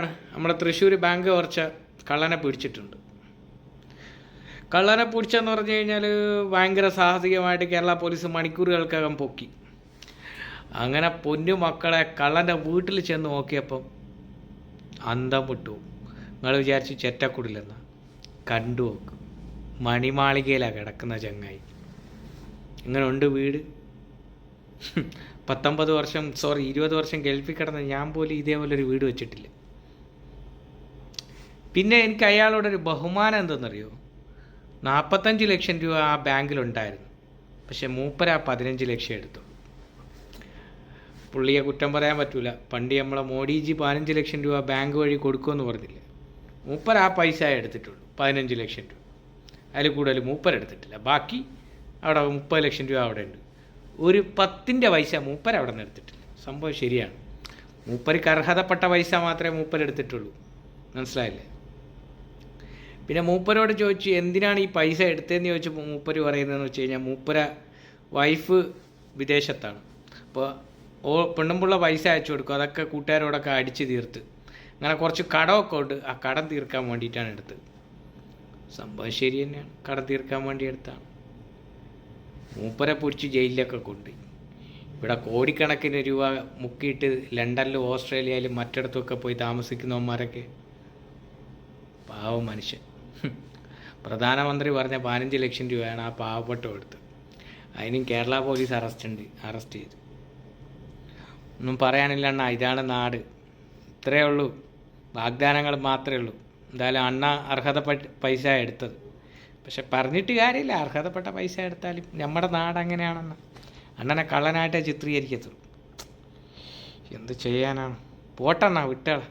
നമ്മുടെ തൃശ്ശൂർ ബാങ്ക് കുറച്ച കള്ളനെ പിടിച്ചിട്ടുണ്ട്. കള്ളനെ പിടിച്ചെന്ന് പറഞ്ഞു കഴിഞ്ഞാൽ ഭയങ്കര സാഹസികമായിട്ട് കേരള പോലീസ് മണിക്കൂറുകൾക്കകം പൊക്കി. അങ്ങനെ പൊന്നു മക്കളെ കള്ളൻ്റെ വീട്ടിൽ ചെന്ന് നോക്കിയപ്പം അന്തം വിട്ടു. നിങ്ങൾ വിചാരിച്ച് ചെറ്റക്കുടില്ലെന്ന കണ്ടു നോക്കും, മണിമാളികയിലാണ് കിടക്കുന്ന ചങ്ങായി. ഇങ്ങനെ ഉണ്ട് വീട്. 20 വർഷം ഗൾഫിൽ കിടന്ന ഞാൻ പോലും ഇതേപോലെ ഒരു വീട് വെച്ചിട്ടില്ല. പിന്നെ എനിക്ക് അയാളോടൊരു ബഹുമാനം എന്തെന്നറിയോ, 45 ലക്ഷം രൂപ ആ ബാങ്കിലുണ്ടായിരുന്നു. പക്ഷെ മൂപ്പര 15 ലക്ഷം എടുത്തു. പുള്ളിയെ കുറ്റം പറയാൻ പറ്റൂല. പണ്ട് നമ്മളെ മോഡിജി 15 ലക്ഷം രൂപ ബാങ്ക് വഴി കൊടുക്കുമെന്ന് പറഞ്ഞില്ലേ, മൂപ്പര ആ പൈസ എടുത്തിട്ടുള്ളൂ, 15 ലക്ഷം രൂപ. അതിൽ കൂടുതൽ മൂപ്പര എടുത്തിട്ടില്ല. ബാക്കി അവിടെ 30 ലക്ഷം രൂപ അവിടെ ഉണ്ട്. ഒരു 10ൻ്റെ പൈസ മൂപ്പര അവിടെ നിന്ന് എടുത്തിട്ടില്ല. സംഭവം ശരിയാണ്. മൂപ്പർക്ക് അർഹതപ്പെട്ട പൈസ മാത്രമേ മൂപ്പര എടുത്തിട്ടുള്ളൂ. മനസ്സിലായില്ലേ? പിന്നെ മൂപ്പരോട് ചോദിച്ചു എന്തിനാണ് ഈ പൈസ എടുത്തതെന്ന് ചോദിച്ചപ്പോൾ മൂപ്പര് പറയുന്നതെന്ന് വെച്ച് കഴിഞ്ഞാൽ മൂപ്പര വൈഫ് വിദേശത്താണ്. അപ്പോൾ പെണ്ണുമ്പുള്ള പൈസ അയച്ചു കൊടുക്കും. അതൊക്കെ കൂട്ടുകാരോടൊക്കെ അടിച്ച് തീർത്ത് അങ്ങനെ കുറച്ച് കടമൊക്കെ ഉണ്ട്. ആ കടം തീർക്കാൻ വേണ്ടിയിട്ടാണ് എടുത്തത്. സംഭവം ശരി തന്നെയാണ്, കടം തീർക്കാൻ വേണ്ടി എടുത്താണ്. മൂപ്പരെ പിടിച്ച് ജയിലിലൊക്കെ കൊണ്ടുപോയി. ഇവിടെ കോടിക്കണക്കിന് രൂപ മുക്കിയിട്ട് ലണ്ടനിലും ഓസ്ട്രേലിയയിലും മറ്റിടത്തുമൊക്കെ പോയി താമസിക്കുന്നവന്മാരൊക്കെ പാവം മനുഷ്യൻ. പ്രധാനമന്ത്രി പറഞ്ഞ 15 ലക്ഷം രൂപയാണ് ആ പാവപ്പെട്ട എടുത്ത്. അതിനും കേരള പോലീസ് അറസ്റ്റ് ചെയ്തു. ഒന്നും പറയാനില്ല അണ്ണാ, ഇതാണ് നാട്. ഇത്രയേ ഉള്ളൂ, വാഗ്ദാനങ്ങൾ മാത്രമേ ഉള്ളൂ. എന്തായാലും അണ്ണ അർഹതപ്പെട്ട പൈസ എടുത്തത്. പക്ഷെ പറഞ്ഞിട്ട് കാര്യമില്ല, അർഹതപ്പെട്ട പൈസ എടുത്താലും നമ്മുടെ നാട് അങ്ങനെയാണെന്ന് അണ്ണനെ കള്ളനായിട്ടേ ചിത്രീകരിക്കത്തുള്ളൂ. എന്ത് ചെയ്യാനാണ്? പോട്ടെണ്ണ, വിട്ടേള.